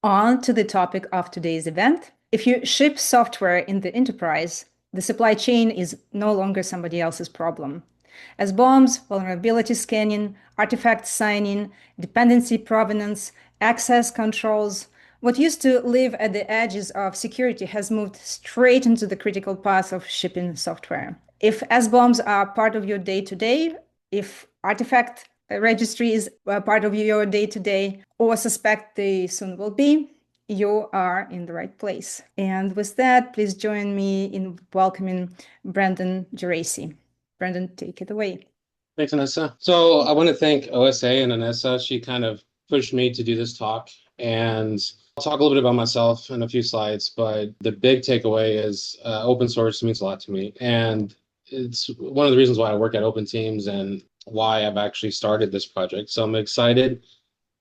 On to the topic of today's event. If you ship software in the enterprise, the supply chain is no longer somebody else's problem. SBOMs, vulnerability scanning, artifact signing, dependency provenance, access controls, what used to live at the edges of security has moved straight into the critical path of shipping software. If SBOMs are part of your day-to-day, if artifact registry is part of your day-to-day, or suspect they soon will be, you are in the right place. And with that, please join me in welcoming Brandon Geraci. Brandon, take it away. Thanks, Anessa. So I want to thank OSA and Anessa. She kind of pushed me to do this talk. And I'll talk a little bit about myself in a few slides, but the big takeaway is open source means a lot to me. And it's one of the reasons why I work at OpenTeams and why I've actually started this project. So I'm excited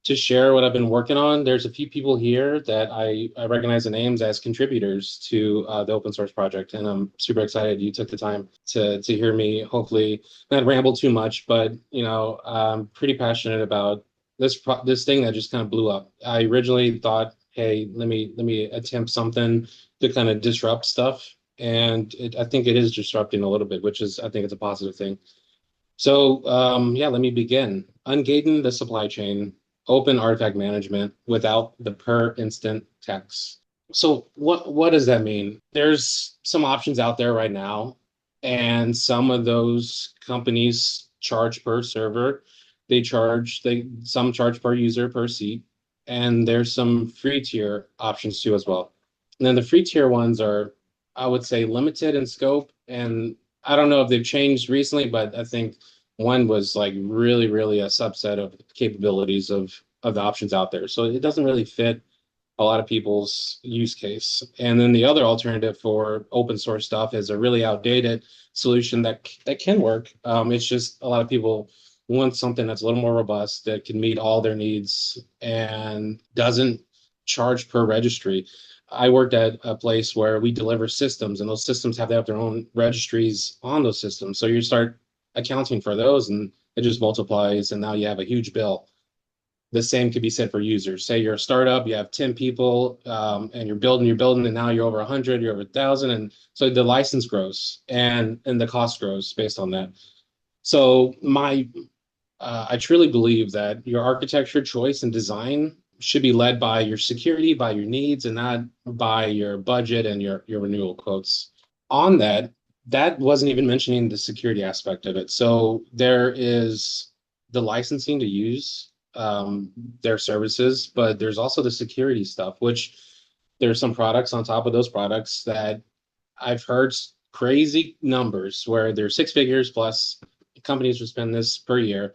to share what I've been working on. There's a few people here that I recognize the names as contributors to the open source project, and I'm super excited you took the time to hear me. Hopefully, not ramble too much, but I'm pretty passionate about this thing that just kind of blew up. I originally thought, hey, let me attempt something to kind of disrupt stuff, and I think it is disrupting a little bit, which is I think it's a positive thing. So yeah, let me begin. Ungating the supply chain, open artifact management without the per instant tax. So what does that mean? There's some options out there right now, and some of those companies charge per server. Some charge per user per seat, and there's some free tier options too as well. And then the free tier ones are, I would say, limited in scope, and I don't know if they've changed recently, but I think one was like really, really a subset of capabilities of the options out there. So it doesn't really fit a lot of people's use case. And then the other alternative for open source stuff is a really outdated solution that can work. It's just a lot of people want something that's a little more robust that can meet all their needs and doesn't charge per registry. I worked at a place where we deliver systems, and those systems have to have their own registries on those systems. So you start accounting for those, and it just multiplies, and now you have a huge bill. The same could be said for users. Say you're a startup, you have 10 people, and you're building, and now you're over 100, you're over 1,000, and so the license grows, and the cost grows based on that. So I truly believe that your architecture choice and design should be led by your security, by your needs, and not by your budget and your renewal quotes. On that wasn't even mentioning the security aspect of it. So there is the licensing to use their services, but there's also the security stuff, which there's some products on top of those products that I've heard crazy numbers where they're six figures plus companies would spend this per year.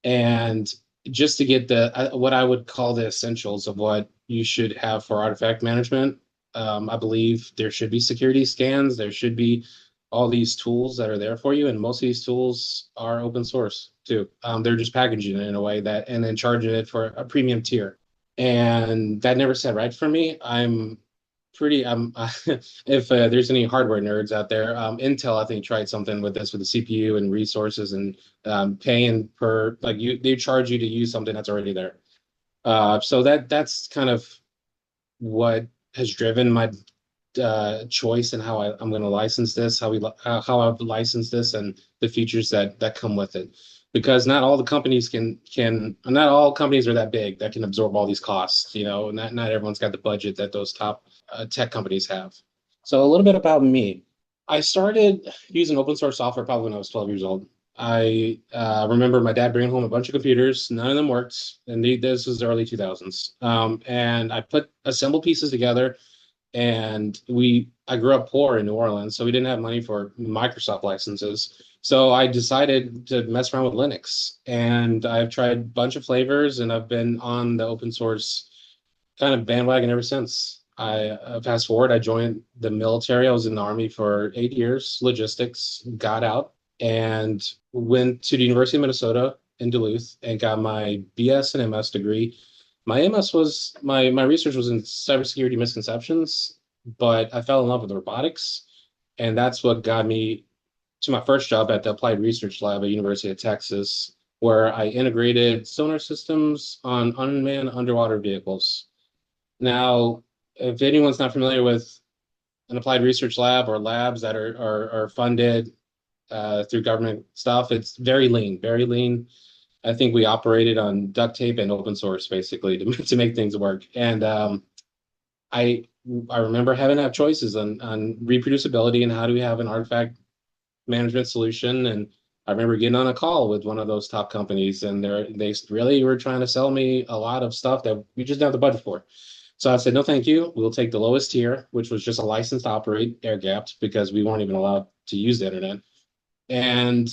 And just to get the what I would call the essentials of what you should have for artifact management, I believe there should be security scans. There should be all these tools that are there for you, and most of these tools are open source too. They're just packaging it in a way that, and then charging it for a premium tier, and that never sat right for me. I'm pretty if there's any hardware nerds out there, Intel I think tried something with this with the CPU and resources and paying per they charge you to use something that's already there. So that's kind of what has driven my choice and how I'm going to license this, how I've licensed this, and the features that come with it. Because not all the companies not all companies are that big that can absorb all these costs. Not everyone's got the budget that those top tech companies have. So a little bit about me. I started using open source software probably when I was 12 years old. I remember my dad bringing home a bunch of computers. None of them worked, and this was the early 2000s. And I assembled pieces together, and I grew up poor in New Orleans, so we didn't have money for Microsoft licenses. So I decided to mess around with Linux, and I've tried a bunch of flavors, and I've been on the open source kind of bandwagon ever since. Fast forward, I joined the military. I was in the Army for 8 years, logistics, got out, and went to the University of Minnesota in Duluth and got my BS and MS degree. My MS was my research was in cybersecurity misconceptions, but I fell in love with robotics, and that's what got me to my first job at the Applied Research Lab at University of Texas, where I integrated sonar systems on unmanned underwater vehicles. Now, if anyone's not familiar with an applied research lab or labs that are funded through government stuff, it's very lean, very lean. I think we operated on duct tape and open source basically to make things work. And I I remember having to have choices on reproducibility and how do we have an artifact management solution. And I remember getting on a call with one of those top companies, and they really were trying to sell me a lot of stuff that we just didn't have the budget for. So I said, no, thank you. We'll take the lowest tier, which was just a license to operate air gapped because we weren't even allowed to use the internet. And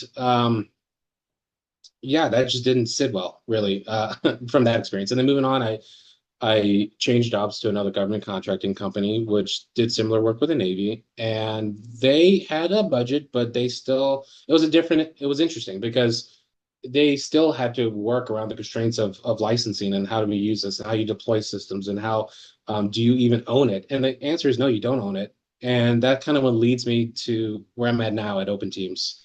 yeah, that just didn't sit well, really, from that experience. And then moving on, I changed jobs to another government contracting company, which did similar work with the Navy. And they had a budget, but it was interesting because they still had to work around the constraints of licensing and how do we use this and how you deploy systems and how do you even own it? And the answer is no, you don't own it. And that kind of what leads me to where I'm at now at OpenTeams.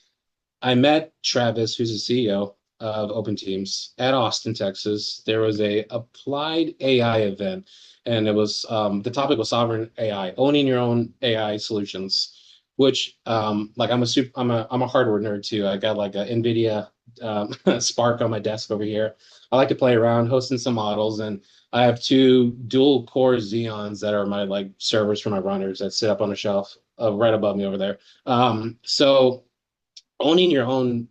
I met Travis, who's the CEO of OpenTeams at Austin, Texas. There was a applied AI event, and it was the topic was sovereign AI, owning your own AI solutions. Which like I'm a hardware nerd too. I got like a NVIDIA Spark on my desk over here. I like to play around, hosting some models, and I have two dual core Xeons that are my like servers for my runners that sit up on a shelf right above me over there. So owning your own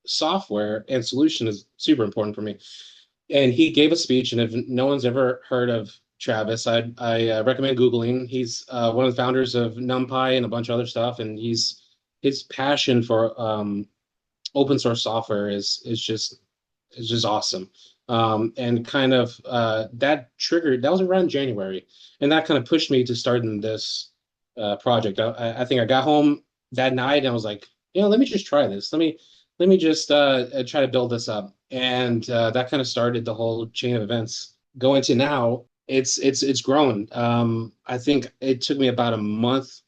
software and solution is super important for me. And he gave a speech, and if no one's ever heard of Travis, I recommend Googling. He's one of the founders of NumPy and a bunch of other stuff, and his passion for open source software is just awesome. And kind of that was around January, and that kind of pushed me to starting this project. I think I got home that night and I was like, let me just try this. Let me just try to build this up, and that kind of started the whole chain of events. Going to now, it's grown. I think it took me about a month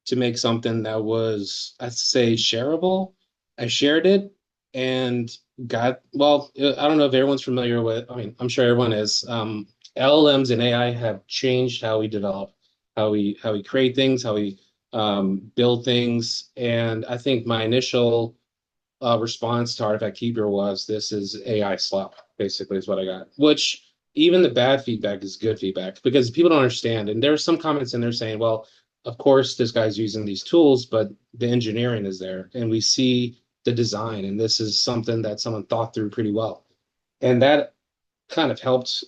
to make something that was, I'd say, shareable. I shared it and I don't know if everyone's familiar with, I mean, I'm sure everyone is. LLMs and AI have changed how we develop, how we create things, how we build things. And I think my initial response to Artifact Keeper was this is AI slop, basically, is what I got. Which even the bad feedback is good feedback because people don't understand. And there are some comments in there saying, well, of course, this guy's using these tools, but the engineering is there. And we see the design. And this is something that someone thought through pretty well. And that kind of helped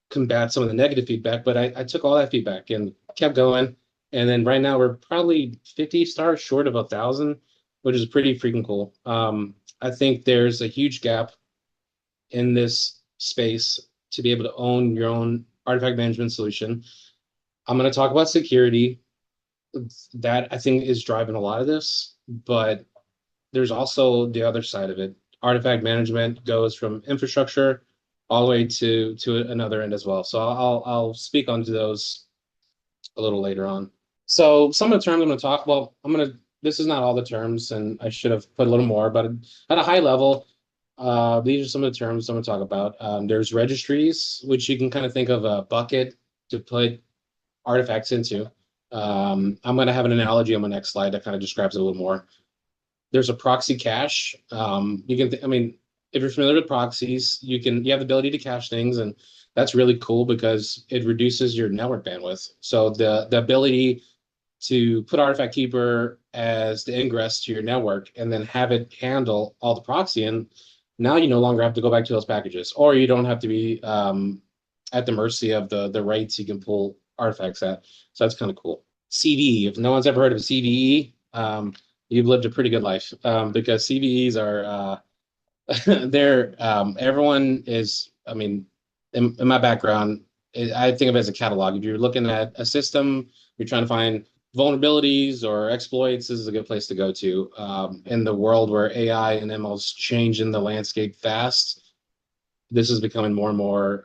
combat some of the negative feedback. But I took all that feedback and kept going. And then right now we're probably 50 stars short of 1,000, which is pretty freaking cool. I think there's a huge gap in this space to be able to own your own artifact management solution. I'm going to talk about security. That I think is driving a lot of this, but there's also the other side of it. Artifact management goes from infrastructure all the way to another end as well. So I'll speak onto those a little later on. So some of the terms I'm going to talk about, this is not all the terms, and I should have put a little more, but at a high level, these are some of the terms I'm going to talk about. There's registries, which you can kind of think of a bucket to put artifacts into. I'm going to have an analogy on my next slide that kind of describes it a little more. There's a proxy cache. I mean, if you're familiar with proxies, you have the ability to cache things, and that's really cool because it reduces your network bandwidth. So the ability to put Artifact Keeper as the ingress to your network and then have it handle all the proxy, and now you no longer have to go back to those packages, or you don't have to be at the mercy of the rates you can pull artifacts at. So that's kind of cool. CVE, if no one's ever heard of CVE, you've lived a pretty good life because CVEs are they're everyone is. I mean, in my background, I think of it as a catalog. If you're looking at a system, you're trying to find vulnerabilities or exploits, this is a good place to go to. In the world where AI and ML's changing the landscape fast, this is becoming more and more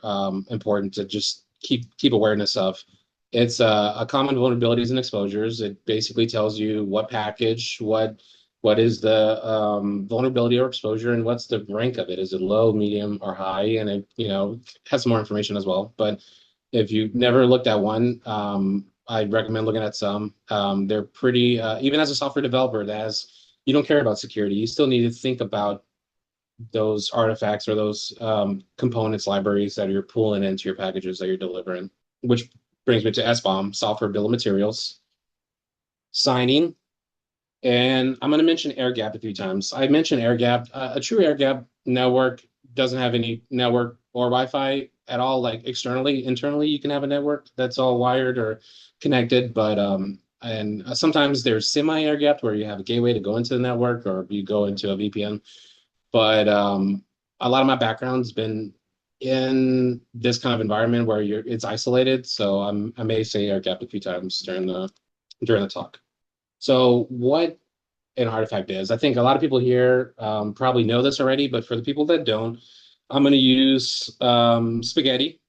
important to just keep awareness of. It's a common vulnerabilities and exposures. It basically tells you what package, what is the vulnerability or exposure, and what's the rank of it. Is it low, medium, or high? And it has some more information as well. But If you've never looked at one, I'd recommend looking at some. They're pretty, even as a software developer that has, you don't care about security. You still need to think about those artifacts or those components, libraries that you're pulling into your packages that you're delivering, which brings me to SBOM, software bill of materials, signing, and I'm going to mention air gap a few times. I mentioned air gap. A true air gap network doesn't have any network or Wi-Fi at all. Like externally, internally, you can have a network that's all wired or connected, but and sometimes there's semi air gap where you have a gateway to go into the network or you go into a VPN. But a lot of my background's been in this kind of environment where it's isolated. So I may say air gap a few times during the talk. So what an artifact is. I think a lot of people here probably know this already, but for the people that don't, I'm going to use spaghetti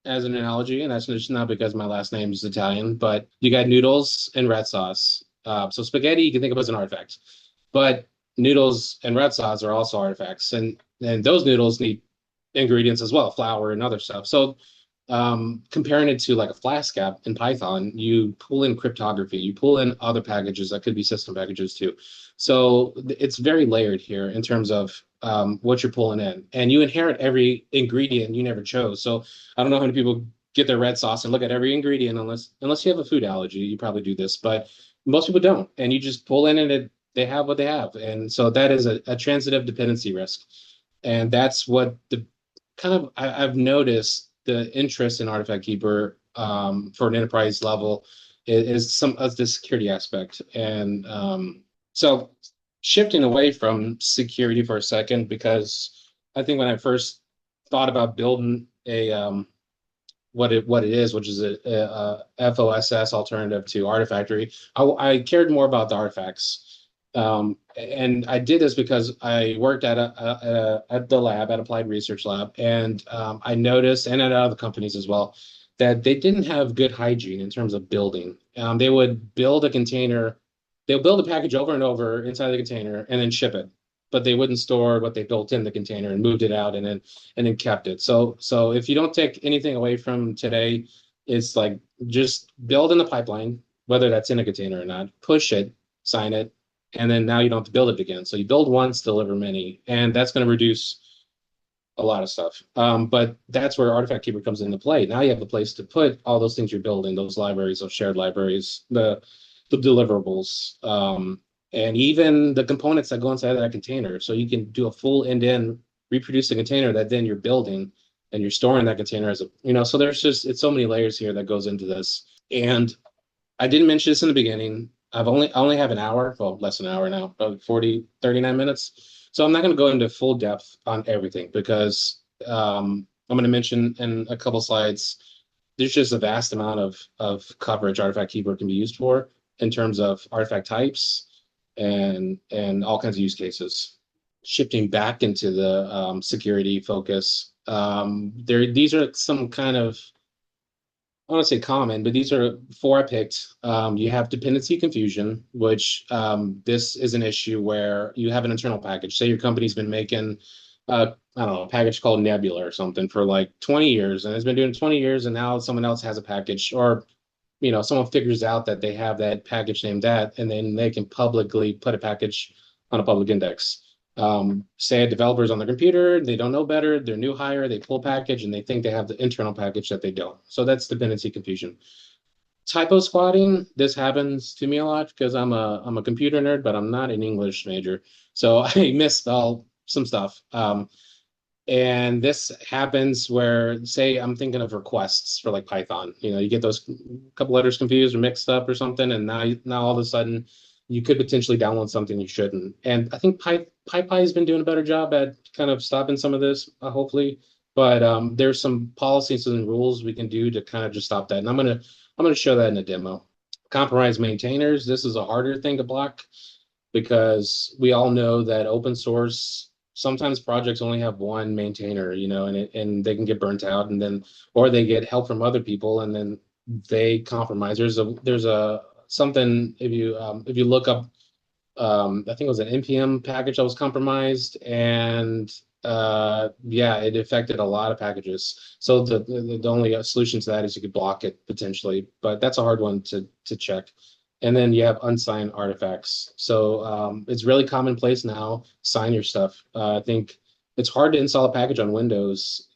as an analogy, and that's just not because my last name is Italian, but you got noodles and red sauce. So spaghetti you can think of as an artifact, but noodles and red sauce are also artifacts, and those noodles need ingredients as well, flour and other stuff. So comparing it to like a Flask app in Python, you pull in cryptography, you pull in other packages that could be system packages too. So it's very layered here in terms of what you're pulling in, and you inherit every ingredient you never chose. So I don't know how many people get their red sauce and look at every ingredient unless you have a food allergy, you probably do this, but most people don't, and you just pull in and they have what they have, and so that is a transitive dependency risk, and that's what the kind of I've noticed the interest in Artifact Keeper for an enterprise level is some of the security aspect. And so shifting away from security for a second, because I think when I first thought about building a what it is, which is a FOSS alternative to Artifactory, I cared more about the artifacts. And I did this because I worked at the lab, at Applied Research Lab, and I noticed, and at other companies as well, that they didn't have good hygiene in terms of building. They would build a container, they'll build a package over and over inside the container and then ship it, but they wouldn't store what they built in the container and moved it out and then kept it. So if you don't take anything away from today, it's like just build in the pipeline, whether that's in a container or not, push it, sign it, and then now you don't have to build it again. So you build once, deliver many, and that's going to reduce a lot of stuff. But that's where Artifact Keeper comes into play. Now you have a place to put all those things you're building, those libraries, those shared libraries, the deliverables, and even the components that go inside of that container. So you can do a full end-to-end reproduce the container that then you're building and you're storing that container as so there's just, it's so many layers here that goes into this. And I didn't mention this in the beginning. I only have an hour, well, less than an hour now, about 39 minutes. So I'm not going to go into full depth on everything because I'm going to mention in a couple slides, there's just a vast amount of coverage Artifact Keeper can be used for in terms of artifact types and all kinds of use cases. Shifting back into the security focus, these are some kind of, I don't want to say common, but these are four I picked. You have dependency confusion, which this is an issue where you have an internal package. Say your company's been making, I don't know, a package called Nebula or something for like 20 years, and it's been doing it 20 years, and now someone else has a package, or someone figures out that they have that package named that, and then they can publicly put a package on a public index. Say a developer's on their computer, they don't know better, they're new hire, they pull package and they think they have the internal package that they don't. So that's dependency confusion. Typo squatting, this happens to me a lot because I'm a computer nerd, but I'm not an English major. So I misspell some stuff. And this happens where, say, I'm thinking of requests for like Python. You get those couple letters confused or mixed up or something, and now all of a sudden you could potentially download something you shouldn't. And I think PyPy has been doing a better job at kind of stopping some of this, hopefully. But there's some policies and rules we can do to kind of just stop that. And I'm gonna show that in a demo. Compromised maintainers. This is a harder thing to block because we all know that open source, sometimes projects only have one maintainer, and they can get burnt out, and then or they get help from other people, and then they compromise. There's a something, if you look up, I think it was an npm package that was compromised, and yeah, it affected a lot of packages. So the only solution to that is you could block it potentially, but that's a hard one to check. And then you have unsigned artifacts. So it's really commonplace now. Sign your stuff. I think it's hard to install a package on Windows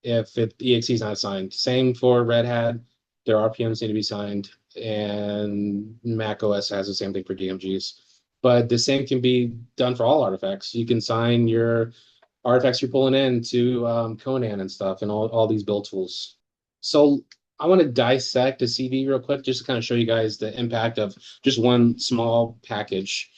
if the exe is not signed. Same for Red Hat. Their RPMs need to be signed, and Mac OS has the same thing for DMGs. But the same can be done for all artifacts. You can sign your artifacts you're pulling in to Conan and stuff, and all these build tools. So I want to dissect a CV real quick, just to kind of show you guys the impact of just one small package.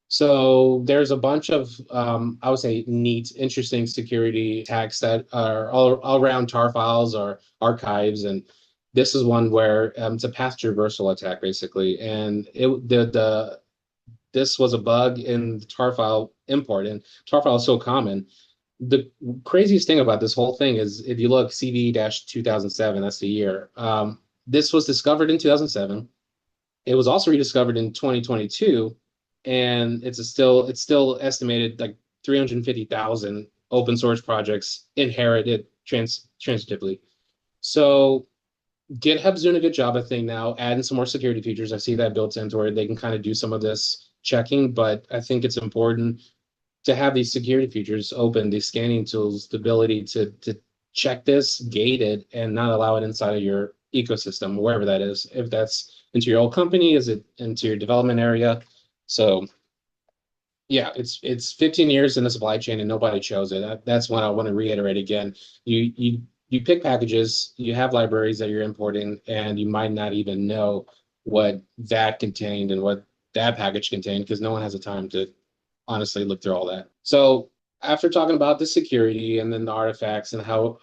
So there's a bunch of, I would say, neat, interesting security attacks that are all around tar files or archives, and this is one where it's a path traversal attack basically, and this was a bug in the tar file import, and tar file is so common. The craziest thing about this whole thing is if you look CV-2007, that's the year. This was discovered in 2007. It was also rediscovered in 2022, and it's still estimated like 350,000 open source projects inherit it transitively. So GitHub's doing a good job, I think, now adding some more security features. I see that built into where they can kind of do some of this checking, but I think it's important to have these security features open, these scanning tools, the ability to check this, gate it, and not allow it inside of your ecosystem, wherever that is. If that's into your old company, is it into your development area? So yeah, it's 15 years in the supply chain and nobody chose it. That's what I want to reiterate again. You pick packages, you have libraries that you're importing, and you might not even know what that contained and what that package contained because no one has the time to honestly look through all that. So after talking about the security and then the artifacts and how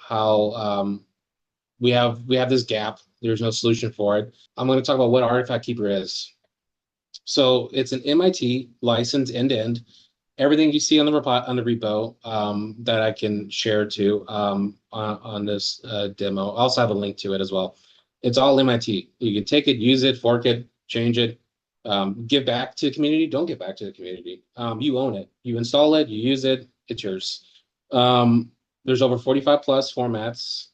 we have this gap, there's no solution for it. I'm going to talk about what Artifact Keeper is. So it's an MIT license end to end. Everything you see on the repo that I can share to on this demo. I also have a link to it as well. It's all MIT. You can take it, use it, fork it, change it, give back to the community. Don't give back to the community. You own it. You install it. You use it. It's yours. There's over 45 plus formats.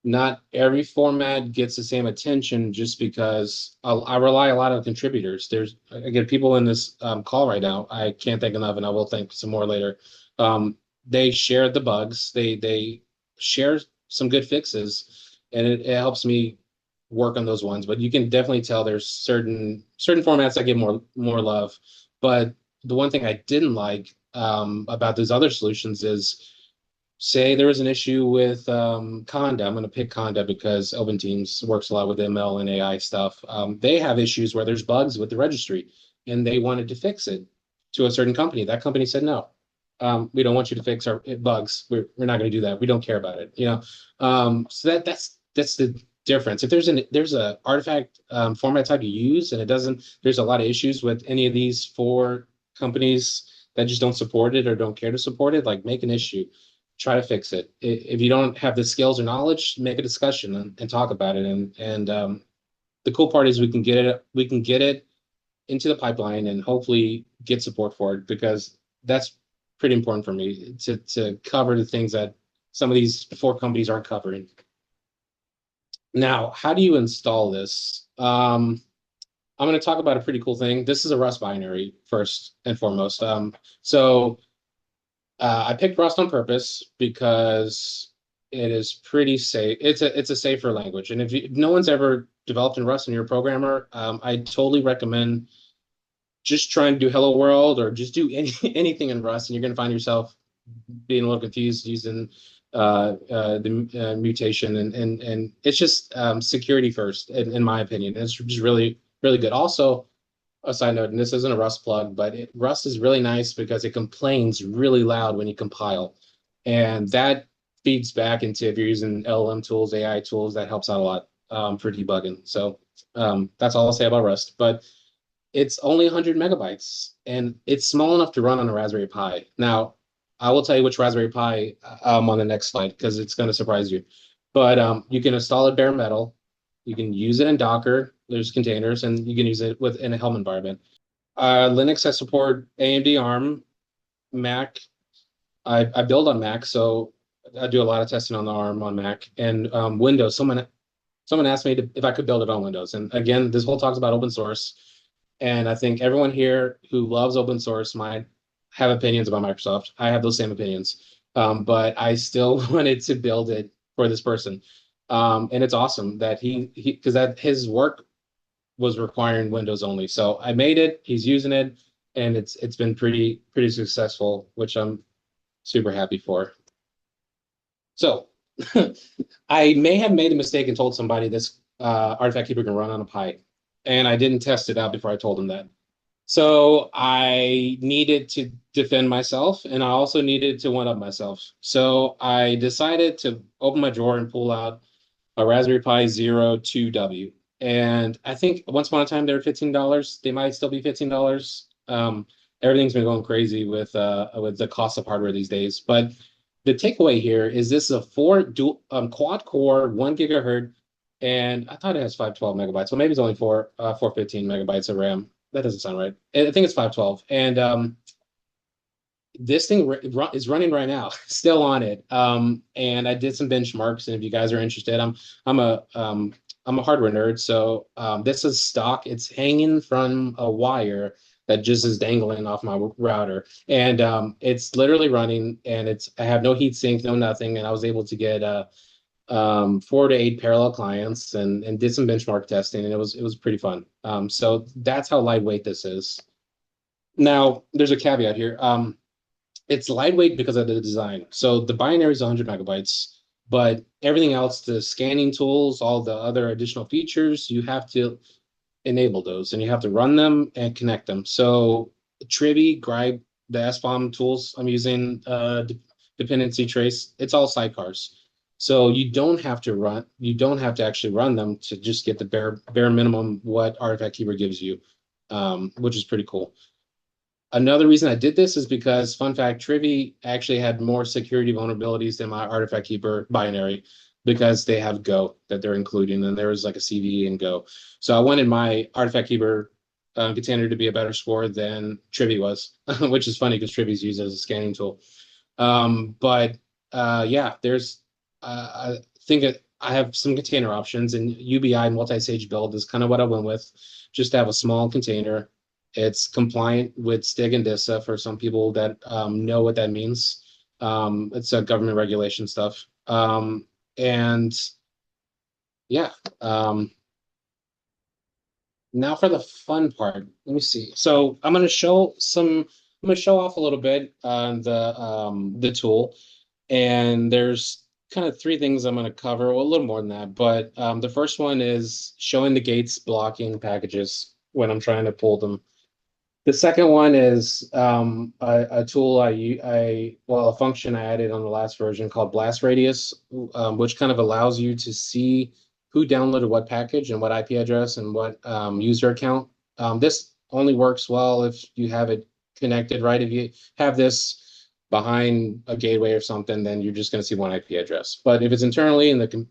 Not every format gets the same attention just because I rely a lot on contributors. There's again people in this call right now. I can't think enough, and I will think some more later. They share the bugs. They share some good fixes, and it helps me work on those ones. But you can definitely tell there's certain formats that get more love. But the one thing I didn't like about those other solutions is say there was an issue with Conda. I'm going to pick Conda because OpenTeams works a lot with ML and AI stuff. They have issues where there's bugs with the registry, and they wanted to fix it to a certain company. That company said no. We don't want you to fix our bugs. We're not going to do that. We don't care about it. So that's the difference. If there's a artifact format type you use and it doesn't, there's a lot of issues with any of these four companies that just don't support it or don't care to support it. Like make an issue, try to fix it. If you don't have the skills or knowledge, make a discussion and talk about it. And the cool part is we can get it into the pipeline and hopefully get support for it because that's pretty important for me to cover the things that some of these four companies aren't covering. Now, how do you install this? I'm going to talk about a pretty cool thing. This is a Rust binary first and foremost. I picked Rust on purpose because it is pretty safe. It's a safer language, and if no one's ever developed in Rust and you're a programmer, I totally recommend just trying to do Hello World or just do anything in Rust, and you're going to find yourself being a little confused using the mutation, and it's just security first, in my opinion. It's just really really good. Also, a side note, and this isn't a Rust plug, but Rust is really nice because it complains really loud when you compile, and that feeds back into if you're using LLM tools, AI tools, that helps out a lot for debugging. So that's all I'll say about Rust. But it's only 100 megabytes, and it's small enough to run on a Raspberry Pi. Now, I will tell you which Raspberry Pi on the next slide because it's going to surprise you. But you can install it bare metal. You can use it in Docker. There's containers, and you can use it in a Helm environment. Linux has support AMD ARM, Mac, I build on Mac, so I do a lot of testing on the ARM on Mac and Windows. Someone asked me if I could build it on Windows, and again, this whole talk's about open source, and I think everyone here who loves open source might have opinions about Microsoft. I have those same opinions, but I still wanted to build it for this person, and it's awesome that he because that his work was requiring Windows only. So I made it. He's using it, and it's been pretty successful, which I'm super happy for. So I may have made a mistake and told somebody this artifact keeper can run on a Pi, and I didn't test it out before I told them that. So I needed to defend myself, and I also needed to one up myself. So I decided to open my drawer and pull out a Raspberry Pi Zero 2W. And I think once upon a time they were $15. They might still be $15. Everything's been going crazy with the cost of hardware these days. But the takeaway here is this is a quad core, 1 gigahertz, and I thought it has 512 megabytes. So maybe it's only 415 megabytes of RAM. That doesn't sound right. I think it's 512. And this thing is running right now, still on it. And I did some benchmarks, and if you guys are interested, I'm a I'm a hardware nerd, so this is stock. It's hanging from a wire that just is dangling off my router, and it's literally running. And I have no heat sink, no nothing, and I was able to get 4 to 8 parallel clients and did some benchmark testing, and it was pretty fun. So that's how lightweight this is. Now, there's a caveat here. It's lightweight because of the design. So the binary is 100 megabytes, but everything else, the scanning tools, all the other additional features, you have to enable those and you have to run them and connect them. So Trivy, Gripe, the SBOM tools I'm using, dependency trace, it's all sidecars. So you don't have to actually run them to just get the bare minimum what Artifact Keeper gives you, which is pretty cool. Another reason I did this is because, fun fact, Trivy actually had more security vulnerabilities than my Artifact Keeper binary because they have Go that they're including, and there was like a CVE and Go. So I wanted my Artifact Keeper container to be a better score than Trivy was, which is funny because Trivy is used as a scanning tool. But yeah, I think I have some container options, and UBI multi-stage build is kind of what I went with, just to have a small container. It's compliant with STIG and DISA for some people that know what that means. It's a government regulation stuff. And yeah, now for the fun part. Let me see. So I'm going to show off a little bit on the tool. And there's kind of three things I'm going to cover, well, a little more than that. But the first one is showing the gates blocking packages when I'm trying to pull them. The second one is a tool a function I added on the last version called Blast Radius, which kind of allows you to see who downloaded what package and what IP address and what user account. This only works well if you have it connected, right? If you have this behind a gateway or something, then you're just going to see one IP address. But if it's internally and the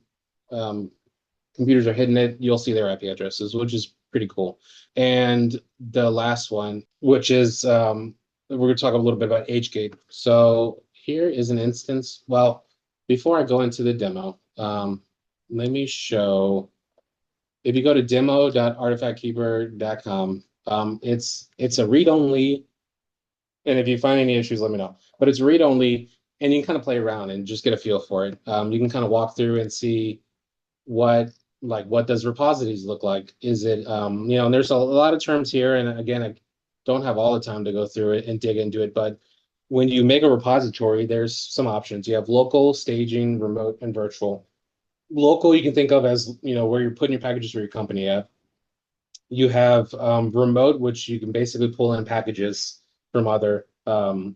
computers are hidden it, you'll see their IP addresses, which is pretty cool. And the last one, which is we're going to talk a little bit about HGate. So here is an instance. Well, before I go into the demo, let me show. If you go to demo.artifactkeeper.com, it's a read-only. And if you find any issues, let me know. But it's read-only, and you can kind of play around and just get a feel for it. You can kind of walk through and see what does repositories look like? Is it and there's a lot of terms here, and again, I don't have all the time to go through it and dig into it, but when you make a repository, there's some options. You have local, staging, remote, and virtual. Local you can think of as where you're putting your packages for your company at. You have remote, which you can basically pull in packages from other from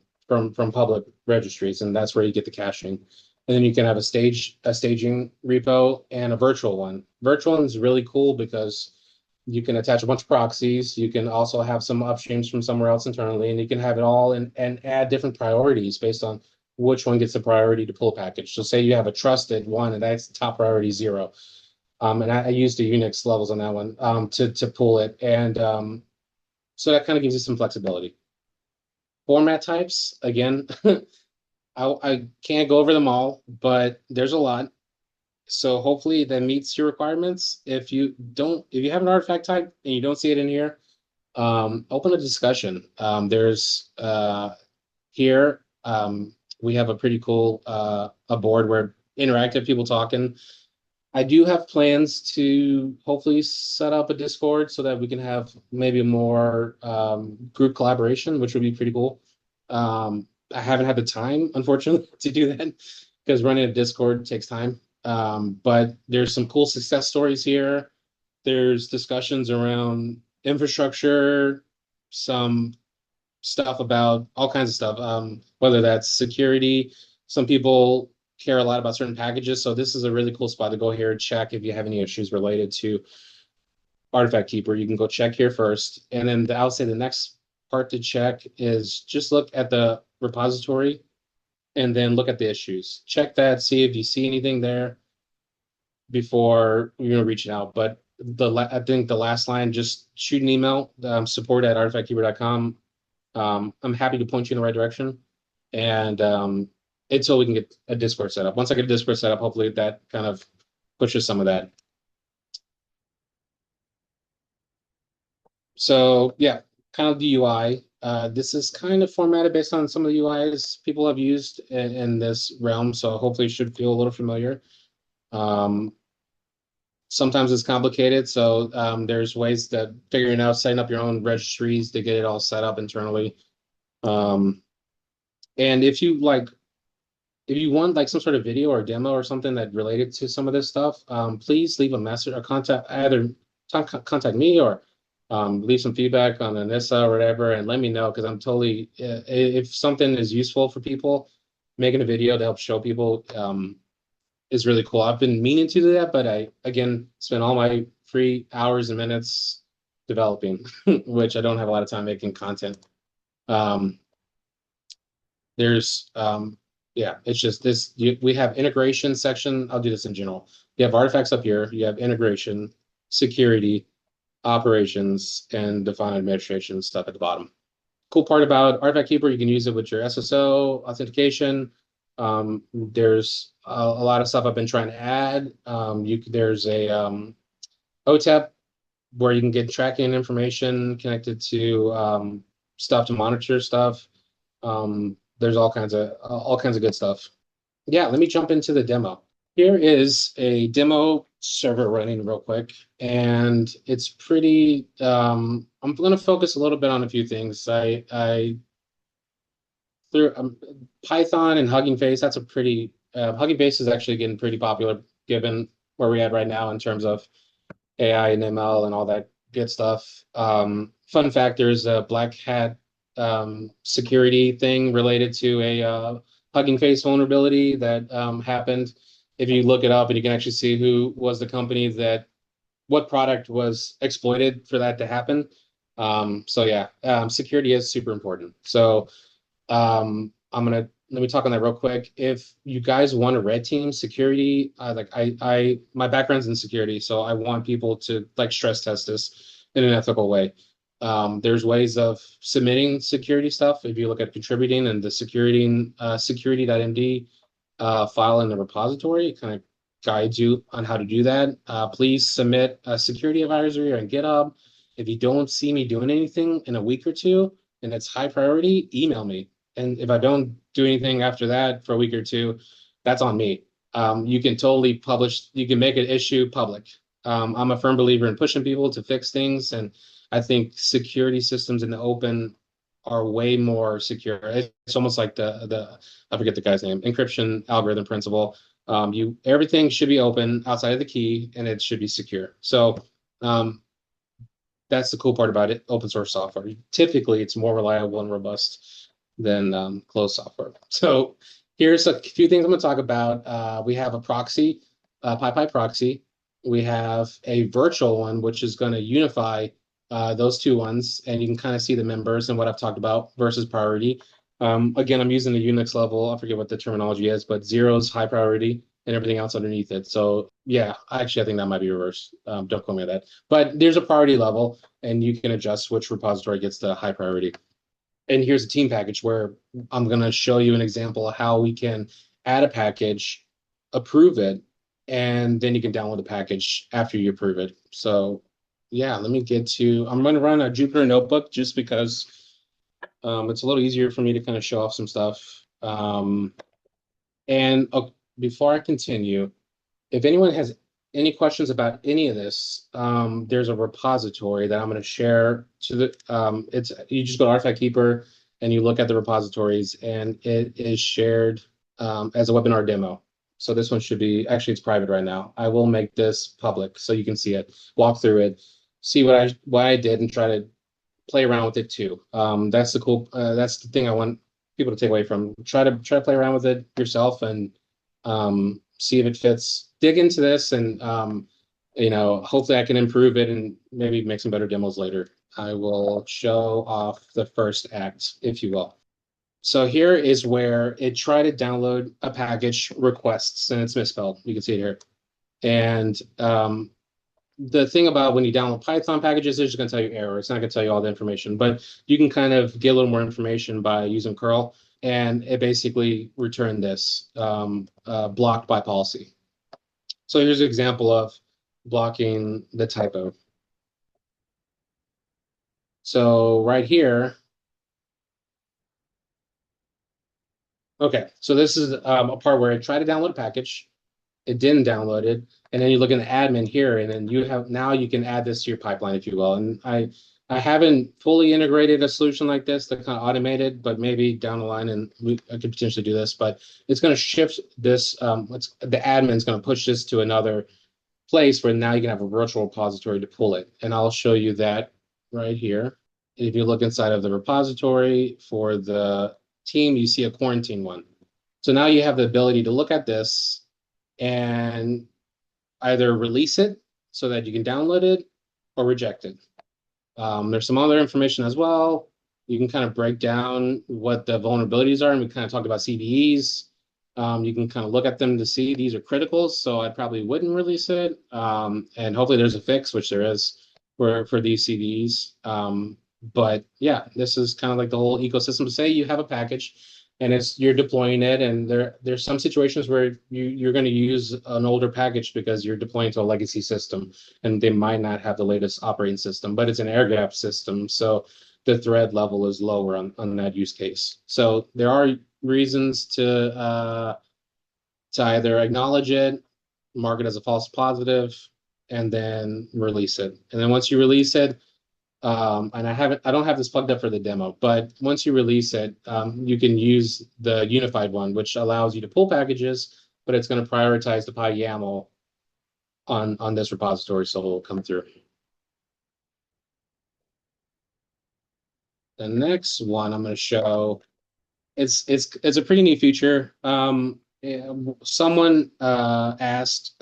public registries, and that's where you get the caching. And then you can have a staging repo and a virtual one. Virtual one is really cool because you can attach a bunch of proxies. You can also have some upstreams from somewhere else internally, and you can have it all and add different priorities based on which one gets the priority to pull a package. So say you have a trusted one, and that's top priority 0. And I used the Unix levels on that one to pull it. And so that kind of gives you some flexibility. Format types, again, I can't go over them all, but there's a lot. So hopefully that meets your requirements. If you have an artifact type and you don't see it in here, open a discussion. There's here we have a pretty cool a board where interactive people talking. I do have plans to hopefully set up a Discord so that we can have maybe more group collaboration, which would be pretty cool. I haven't had the time, unfortunately, to do that because running a Discord takes time. But there's some cool success stories here. There's discussions around infrastructure, some stuff about all kinds of stuff, whether that's security. Some people care a lot about certain packages. So this is a really cool spot to go here and check if you have any issues related to Artifact Keeper. You can go check here first. And then I would say the next part to check is just look at the repository and then look at the issues. Check that, see if you see anything there before reaching out. But I think the last line, just shoot an email, support@artifactkeeper.com. I'm happy to point you in the right direction. And until we can get a Discord set up. Once I get a Discord set up, hopefully that kind of pushes some of that. So yeah, kind of the UI. This is kind of formatted based on some of the UIs people have used in this realm. So hopefully it should feel a little familiar. Sometimes it's complicated. So there's ways to figuring out, setting up your own registries to get it all set up internally. And if you want like some sort of video or demo or something that related to some of this stuff, please leave a message or contact me or leave some feedback on Anissa or whatever, and let me know because I'm totally if something is useful for people, making a video to help show people is really cool. I've been meaning to do that, but I again spend all my free hours and minutes developing, which I don't have a lot of time making content. There's yeah, it's just this. We have integration section. I'll do this in general. You have artifacts up here. You have integration, security, operations, and define administration stuff at the bottom. Cool part about Artifact Keeper, you can use it with your SSO authentication. There's a lot of stuff I've been trying to add. There's a OTEP where you can get tracking information connected to stuff to monitor stuff. There's all kinds of good stuff. Yeah, let me jump into the demo. Here is a demo server running real quick, and it's pretty. I'm going to focus a little bit on a few things. Python and Hugging Face. That's a pretty Hugging Face is actually getting pretty popular given where we're at right now in terms of AI and ML and all that good stuff. Fun fact: there's a Black Hat security thing related to a Hugging Face vulnerability that happened. If you look it up, and you can actually see who was the company what product was exploited for that to happen. So yeah, security is super important. So let me talk on that real quick. If you guys want a red team security, my background's in security, so I want people to like stress test this in an ethical way. There's ways of submitting security stuff. If you look at contributing and the security.md file in the repository, it kind of guides you on how to do that. Please submit a security advisory on GitHub. If you don't see me doing anything in a week or two and it's high priority, email me. And if I don't do anything after that for a week or two, that's on me. You can totally you can make an issue public. I'm a firm believer in pushing people to fix things, and I think security systems in the open are way more secure. It's almost like I forget the guy's name, encryption algorithm principle. Everything should be open outside of the key, and it should be secure. So that's the cool part about it. Open source software. Typically, it's more reliable and robust than closed software. So here's a few things I'm going to talk about. We have a proxy, PyPy proxy. We have a virtual one, which is going to unify those two ones, and you can kind of see the members and what I've talked about versus priority. Again, I'm using the Unix level. I forget what the terminology is, but 0 is high priority and everything else underneath it. So yeah, actually, I think that might be reversed. Don't quote me on that. But there's a priority level, and you can adjust which repository gets the high priority. And here's a team package where I'm going to show you an example of how we can add a package, approve it, and then you can download the package after you approve it. So yeah, let me get to, I'm going to run a Jupyter notebook just because it's a little easier for me to kind of show off some stuff. And before I continue, if anyone has any questions about any of this, there's a repository that I'm going to share to the, it's, you just go to Artifact Keeper and you look at the repositories, and it is shared as a webinar demo. So this one should be, actually it's private right now. I will make this public so you can see it, walk through it, see what I did, and try to play around with it too. That's the cool, that's the thing I want people to take away from. Try to play around with it yourself and see if it fits. Dig into this, and hopefully I can improve it and maybe make some better demos later. I will show off the first act, if you will. So here is where it tried to download a package requests, and it's misspelled. You can see it here. And the thing about when you download Python packages, it's just going to tell you error. It's not going to tell you all the information, but you can kind of get a little more information by using curl, and it basically returned this blocked by policy. So here's an example of blocking the typo. So right here, okay, so this is a part where I tried to download a package. It didn't download it. And then you look in the admin here, and then you have, now you can add this to your pipeline, if you will. And I haven't fully integrated a solution like this that kind of automated, but maybe down the line, and I could potentially do this, but it's going to shift this, the admin's going to push this to another place where now you can have a virtual repository to pull it. And I'll show you that right here. If you look inside of the repository for the team, you see a quarantine one. So now you have the ability to look at this and either release it so that you can download it or reject it. There's some other information as well. You can kind of break down what the vulnerabilities are, and we kind of talked about CVEs. You can kind of look at them to see these are criticals, so I probably wouldn't release it. And hopefully there's a fix, which there is for these CVEs. But yeah, this is kind of like the whole ecosystem. To say you have a package and you're deploying it, and there's some situations where you're going to use an older package because you're deploying to a legacy system, and they might not have the latest operating system, but it's an air gap system, so the threat level is lower on that use case. So there are reasons to either acknowledge it, mark it as a false positive, and then release it. And then once you release it, and I don't have this plugged up for the demo, but once you release it, you can use the unified one, which allows you to pull packages, but it's going to prioritize the PyYAML on this repository, so it'll come through. The next one I'm going to show, it's a pretty neat feature. Someone asked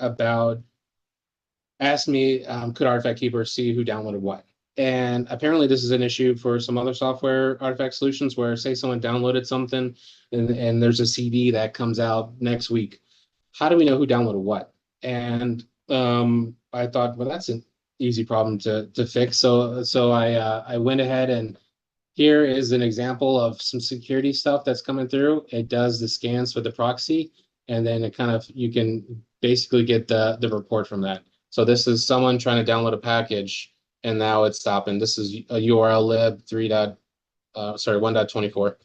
me, could Artifact Keeper see who downloaded what? And apparently this is an issue for some other software artifact solutions where, say, someone downloaded something and there's a CD that comes out next week. How do we know who downloaded what? And I thought, well, that's an easy problem to fix. So I went ahead, and here is an example of some security stuff that's coming through. It does the scans for the proxy, and then it kind of, you can basically get the report from that. So this is someone trying to download a package, and now it's stopping. This is a URL lib 1.24.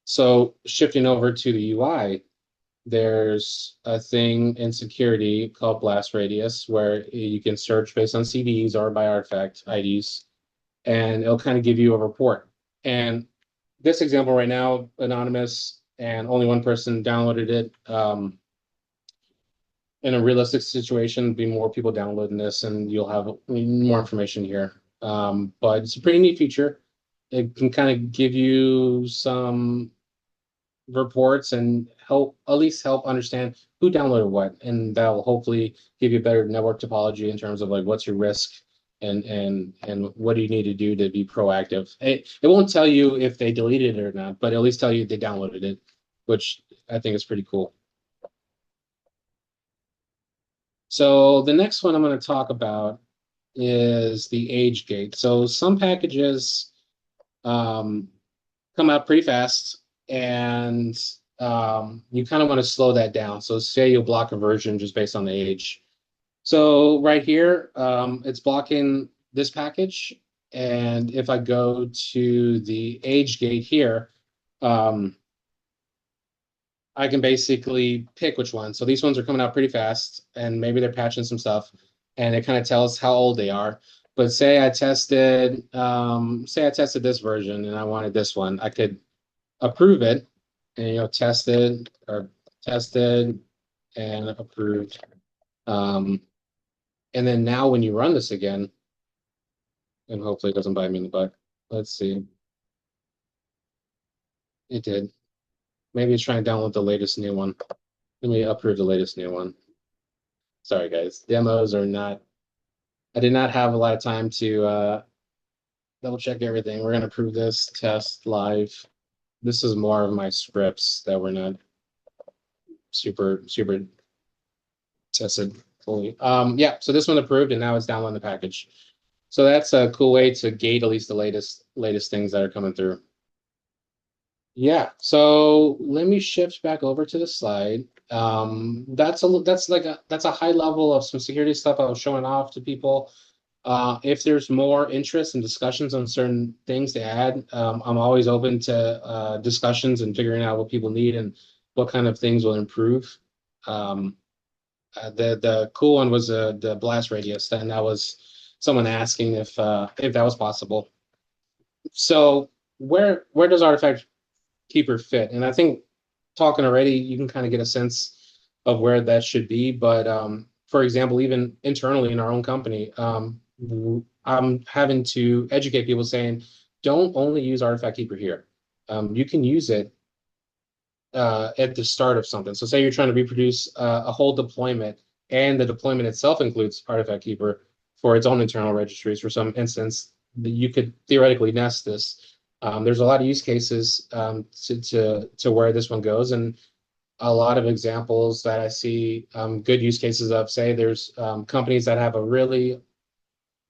So shifting over to the UI, there's a thing in security called blast radius where you can search based on CVEs or by artifact IDs, and it'll kind of give you a report. And this example right now, anonymous, and only one person downloaded it. In a realistic situation, be more people downloading this, and you'll have more information here. But it's a pretty neat feature. It can kind of give you some reports and at least help understand who downloaded what, and that will hopefully give you a better network topology in terms of like what's your risk and what do you need to do to be proactive. It won't tell you if they deleted it or not, but at least tell you they downloaded it, which I think is pretty cool. So the next one I'm going to talk about is the age gate. So some packages come out pretty fast, and you kind of want to slow that down. So say you'll block a version just based on the age. So right here, it's blocking this package. And if I go to the age gate here, um, I can basically pick which one. So these ones are coming out pretty fast, and maybe they're patching some stuff, and it kind of tells how old they are. But say I tested this version and I wanted this one, I could approve it, and tested or tested and approved. Um, and then now when you run this again, and hopefully it doesn't bite me in the butt. Let's see. It did. Maybe it's trying to download the latest new one. Let me approve the latest new one. Sorry, guys. Demos are not, I did not have a lot of time to double check everything. We're going to approve this test live. This is more of my scripts that were not super tested fully. Yeah, so this one approved, and now it's downloading the package. So that's a cool way to gate at least the latest things that are coming through. Yeah, so let me shift back over to the slide. That's a high level of some security stuff I was showing off to people. If there's more interest and discussions on certain things to add, I'm always open to discussions and figuring out what people need and what kind of things will improve. The cool one was the blast radius, and that was someone asking if that was possible. So where does Artifact Keeper fit? And I think talking already, you can kind of get a sense of where that should be. But for example, even internally in our own company, I'm having to educate people saying, don't only use Artifact Keeper here. You can use it at the start of something. So say you're trying to reproduce a whole deployment, and the deployment itself includes Artifact Keeper for its own internal registries. For some instance, you could theoretically nest this. There's a lot of use cases to where this one goes, and a lot of examples that I see good use cases of. Say there's companies that have a really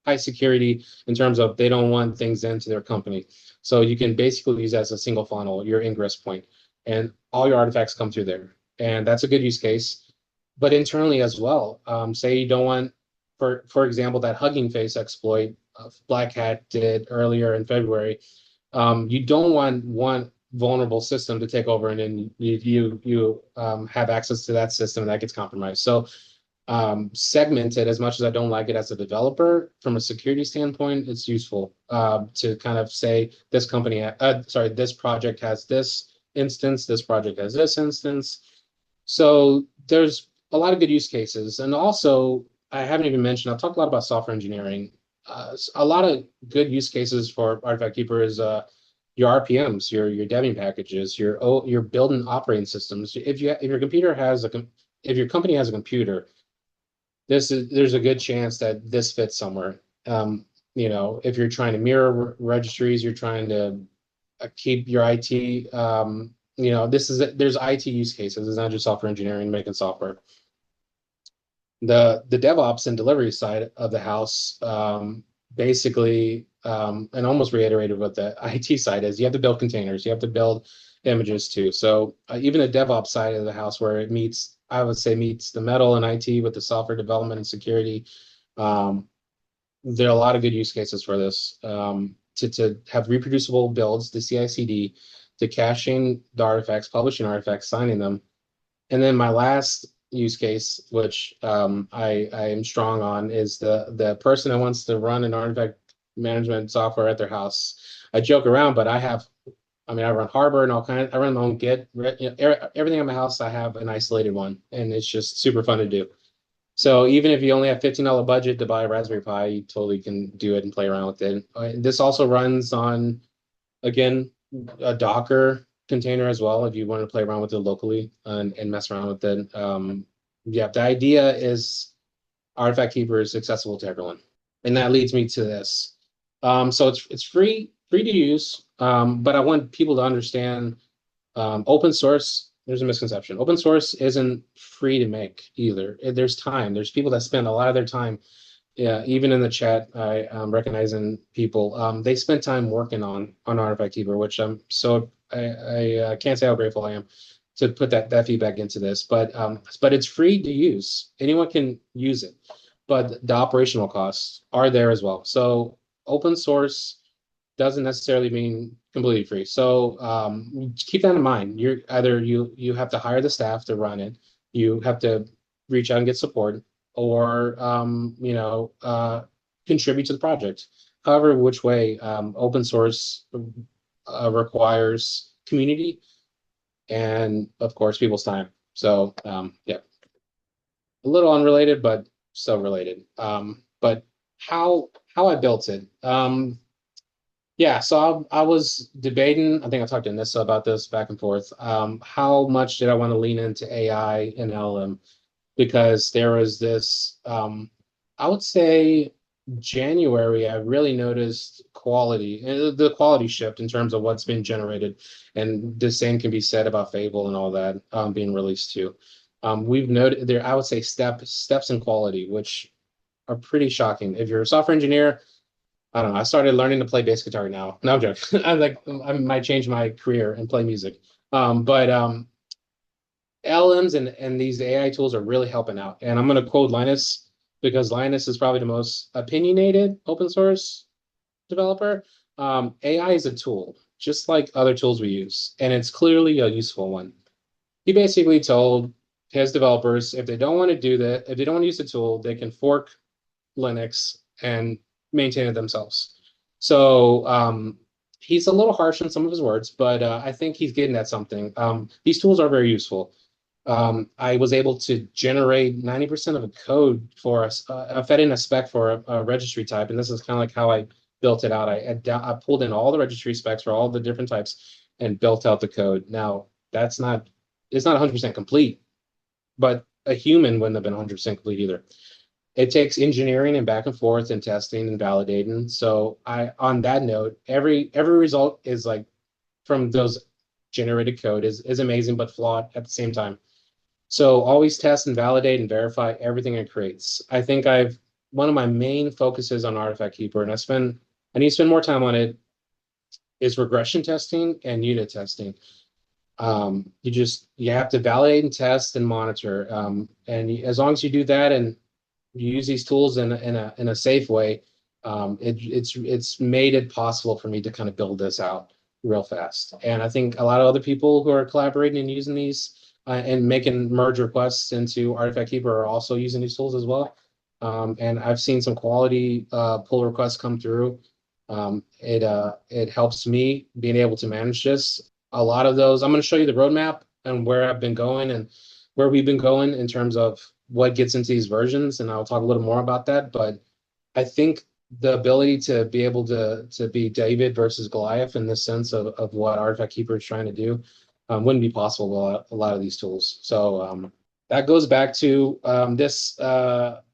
high security in terms of they don't want things into their company. So you can basically use that as a single funnel, your ingress point, and all your artifacts come through there. And that's a good use case. But internally as well, say you don't want, for example, that Hugging Face exploit Black Hat did earlier in February. You don't want one vulnerable system to take over, and then you have access to that system that gets compromised. So segmented, as much as I don't like it as a developer, from a security standpoint, it's useful to kind of say this this project has this instance, this project has this instance. So there's a lot of good use cases. And also, I haven't even mentioned, I've talked a lot about software engineering. A lot of good use cases for Artifact Keeper is your RPMs, your Debian packages, your built-in operating systems. If your company has a computer, there's a good chance that this fits somewhere. If you're trying to mirror registries, you're trying to keep your IT. There's IT use cases. It's not just software engineering making software. The DevOps and delivery side of the house, basically, and almost reiterated what the IT side is. You have to build containers. You have to build images too. So even the DevOps side of the house, where it meets, I would say, meets the metal and IT with the software development and security. There are a lot of good use cases for this. To have reproducible builds, the CI/CD, to caching the artifacts, publishing artifacts, signing them. And then my last use case, which I am strong on, is the person that wants to run an artifact management software at their house. I joke around, but I run Harbor and all kinds. I run my own Git. Everything in my house, I have an isolated one, and it's just super fun to do. So even if you only have $15 budget to buy a Raspberry Pi, you totally can do it and play around with it. This also runs on, again, a Docker container as well, if you want to play around with it locally and mess around with it. Yeah, the idea is Artifact Keeper is accessible to everyone. And that leads me to this. So it's free to use, but I want people to understand open source. There's a misconception. Open source isn't free to make either. There's time. There's people that spend a lot of their time Yeah, even in the chat, I recognizing people. They spent time working on Artifact Keeper, which I can't say how grateful I am to put that feedback into this. But it's free to use. Anyone can use it, but the operational costs are there as well. So open source doesn't necessarily mean completely free. So keep that in mind. You have to hire the staff to run it. You have to reach out and get support, or contribute to the project. However, which way, open source requires community and, of course, people's time. So yeah, a little unrelated, but so related. But how I built it. Yeah, so I was debating. I think I talked to Nissa about this back and forth. How much did I want to lean into AI and LM? Because there was this, I would say January, I really noticed the quality shift in terms of what's been generated. And the same can be said about Fable and all that being released too. We've noted there, I would say steps in quality, which are pretty shocking. If you're a software engineer, I don't know. I started learning to play bass guitar now. No, I'm joking. I might change my career and play music. But LMs and these AI tools are really helping out. And I'm going to quote Linus because Linus is probably the most opinionated open source developer. AI is a tool, just like other tools we use, and it's clearly a useful one. He basically told his developers if they don't want to do that, if they don't want to use the tool, they can fork Linux and maintain it themselves. So he's a little harsh in some of his words, but I think he's getting at something. These tools are very useful. I was able to generate 90% of the code for us. I fed in a spec for a registry type, and this is kind of like how I built it out. I pulled in all the registry specs for all the different types and built out the code. Now, it's not 100% complete, but a human wouldn't have been 100% complete either. It takes engineering and back and forth and testing and validating. So on that note, every result is like from those generated code is amazing but flawed at the same time. So always test and validate and verify everything it creates. I think I've one of my main focuses on Artifact Keeper, and I need to spend more time on it, is regression testing and unit testing. You have to validate and test and monitor. As long as you do that and you use these tools in a safe way, it's made it possible for me to kind of build this out real fast. And I think a lot of other people who are collaborating and using these and making merge requests into Artifact Keeper are also using these tools as well. And I've seen some quality pull requests come through. It helps me being able to manage this. A lot of those, I'm going to show you the roadmap and where I've been going and where we've been going in terms of what gets into these versions, and I'll talk a little more about that. But I think the ability to be able to be David versus Goliath in the sense of what Artifact Keeper is trying to do wouldn't be possible with a lot of these tools. So that goes back to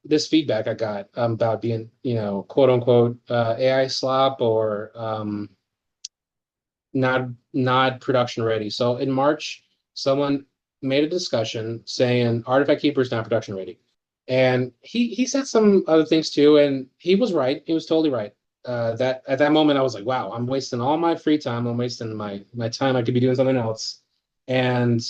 this feedback I got about being, quote unquote, AI slop or not production ready. So in March, someone made a discussion saying Artifact Keeper is not production ready. And he said some other things too, and he was right. He was totally right. That at that moment I was like, wow, I'm wasting all my free time. I'm wasting my time. I could be doing something else. And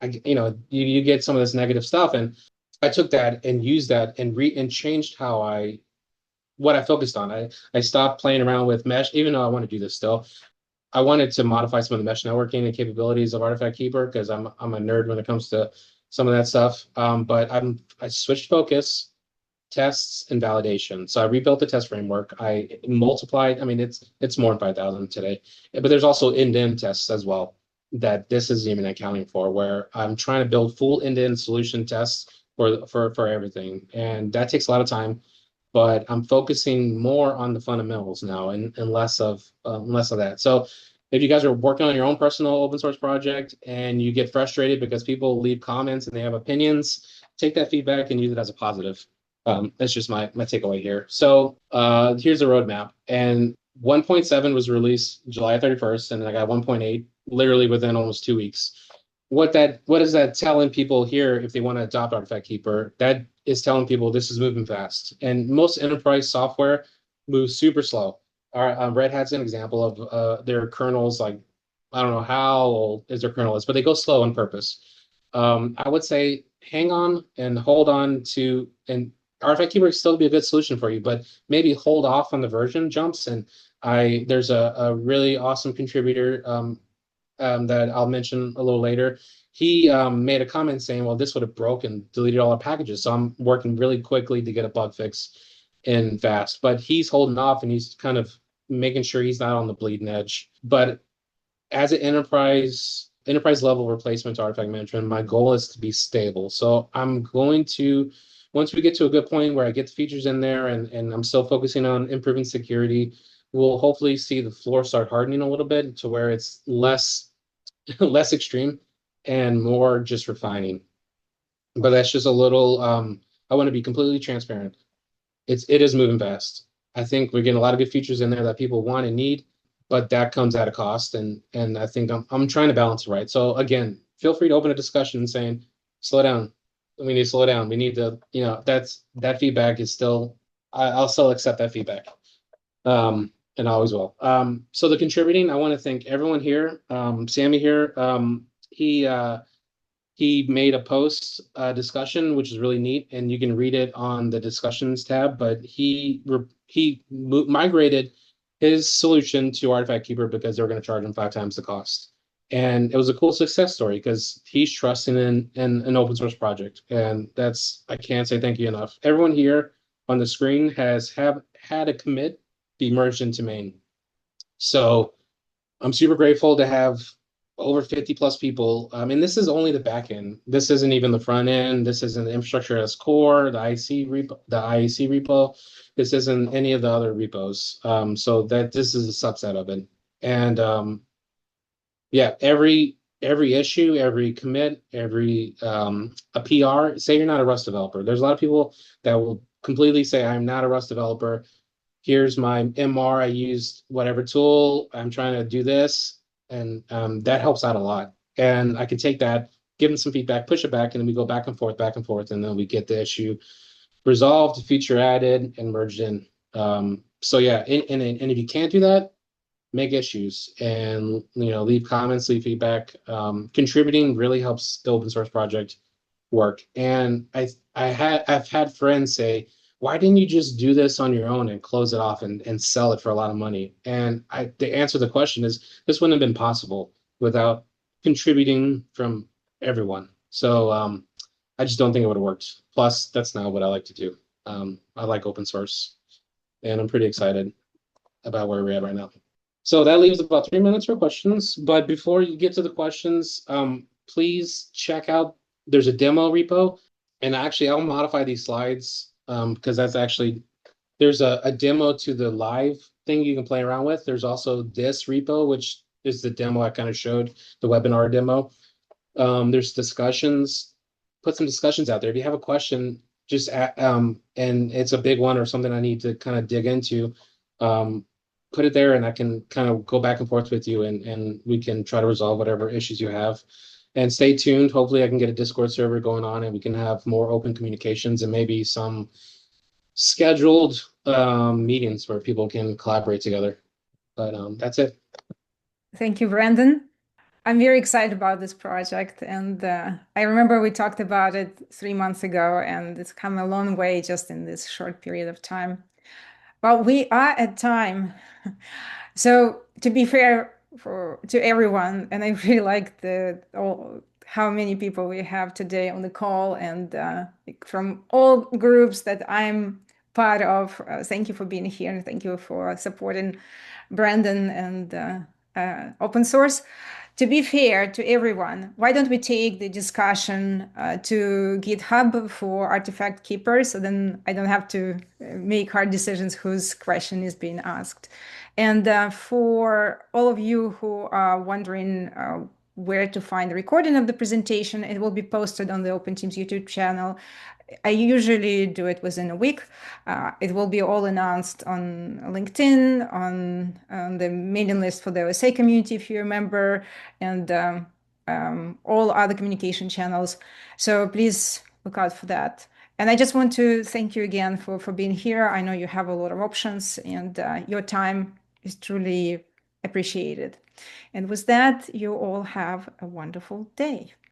you get some of this negative stuff. And I took that and used that and changed what I focused on. I stopped playing around with mesh, even though I want to do this still. I wanted to modify some of the mesh networking and capabilities of Artifact Keeper because I'm a nerd when it comes to some of that stuff. But I switched focus, tests, and validation. So I rebuilt the test framework. I multiplied. I mean, it's more than 5,000 today, but there's also end-to-end tests as well that this is even accounting for, where I'm trying to build full end-to-end solution tests for everything, and that takes a lot of time. But I'm focusing more on the fundamentals now and less of that. So if you guys are working on your own personal open source project and you get frustrated because people leave comments and they have opinions, take that feedback and use it as a positive. That's just my takeaway here. So here's the roadmap. And 1.7 was released July 31st, and then I got 1.8 literally within almost 2 weeks. what is that telling people here if they want to adopt Artifact Keeper? That is telling people this is moving fast, and most enterprise software moves super slow. Our Red Hat's an example of their kernels. Like I don't know how old is their kernel is, but they go slow on purpose. I would say hang on and hold on to, and Artifact Keeper still be a good solution for you, but maybe hold off on the version jumps. And there's a really awesome contributor that I'll mention a little later. He made a comment saying, well, this would have broken, deleted all our packages. So I'm working really quickly to get a bug fix in fast. But he's holding off and he's kind of making sure he's not on the bleeding edge. But as an enterprise level replacement to artifact management, my goal is to be stable. So I'm going to, once we get to a good point where I get the features in there and I'm still focusing on improving security, we'll hopefully see the floor start hardening a little bit to where it's less less extreme and more just refining. But that's just a little I want to be completely transparent. It is moving fast. I think we're getting a lot of good features in there that people want and need, but that comes at a cost. And I think I'm trying to balance it right. So again, feel free to open a discussion saying, slow down. We need to slow down. We need to, that feedback is still, I'll still accept that feedback. And always will. So the contributing, I want to thank everyone here. Sammy here, he made a post discussion, which is really neat, and you can read it on the discussions tab. But he migrated his solution to Artifact Keeper because they were going to charge him 5 times the cost, and it was a cool success story because he's trusting in an open source project, and that's I can't say thank you enough. Everyone here on the screen have had a commit be merged into main, so I'm super grateful to have over 50 plus people. And this is only the back end. This isn't even the front end. This isn't the infrastructure as core, the IC repo, the IAC repo. This isn't any of the other repos. So that this is a subset of it. And yeah, every issue, every commit, every a PR, say you're not a Rust developer. There's a lot of people that will completely say, I'm not a Rust developer. Here's my MR. I used whatever tool. I'm trying to do this. And that helps out a lot. And I can take that, give them some feedback, push it back, and then we go back and forth, and then we get the issue resolved, feature added, and merged in. So yeah, and if you can't do that, make issues and leave comments, leave feedback. Contributing really helps the open source project work. And I've had friends say, why didn't you just do this on your own and close it off and sell it for a lot of money? And the answer to the question is this wouldn't have been possible without contributing from everyone. So I just don't think it would have worked. Plus, that's not what I like to do. I like open source, and I'm pretty excited about where we're at right now. So that leaves about 3 minutes for questions. But before you get to the questions, please check out, there's a demo repo. And actually, I'll modify these slides because that's actually, there's a demo to the live thing you can play around with. There's also this repo, which is the demo I kind of showed, the webinar demo. There's discussions, put some discussions out there. If you have a question, just and it's a big one or something I need to kind of dig into, put it there and I can kind of go back and forth with you and we can try to resolve whatever issues you have. And stay tuned. Hopefully I can get a Discord server going on and we can have more open communications and maybe some scheduled meetings where people can collaborate together. But that's it. Thank you, Brandon. I'm very excited about this project. And I remember we talked about it 3 months ago, and it's come a long way just in this short period of time. Well, we are at time. So to be fair to everyone, and I really like how many people we have today on the call and from all groups that I'm part of. Thank you for being here and thank you for supporting Brandon and open source. To be fair to everyone, why don't we take the discussion to GitHub for Artifact Keeper, so then I don't have to make hard decisions whose question is being asked. And for all of you who are wondering where to find the recording of the presentation, it will be posted on the OpenTeams YouTube channel. I usually do it within a week. It will be all announced on LinkedIn, on the mailing list for the OSA community, if you remember. And all other communication channels. So please look out for that. And I just want to thank you again for being here. I know you have a lot of options, and your time is truly appreciated. And with that, you all have a wonderful day.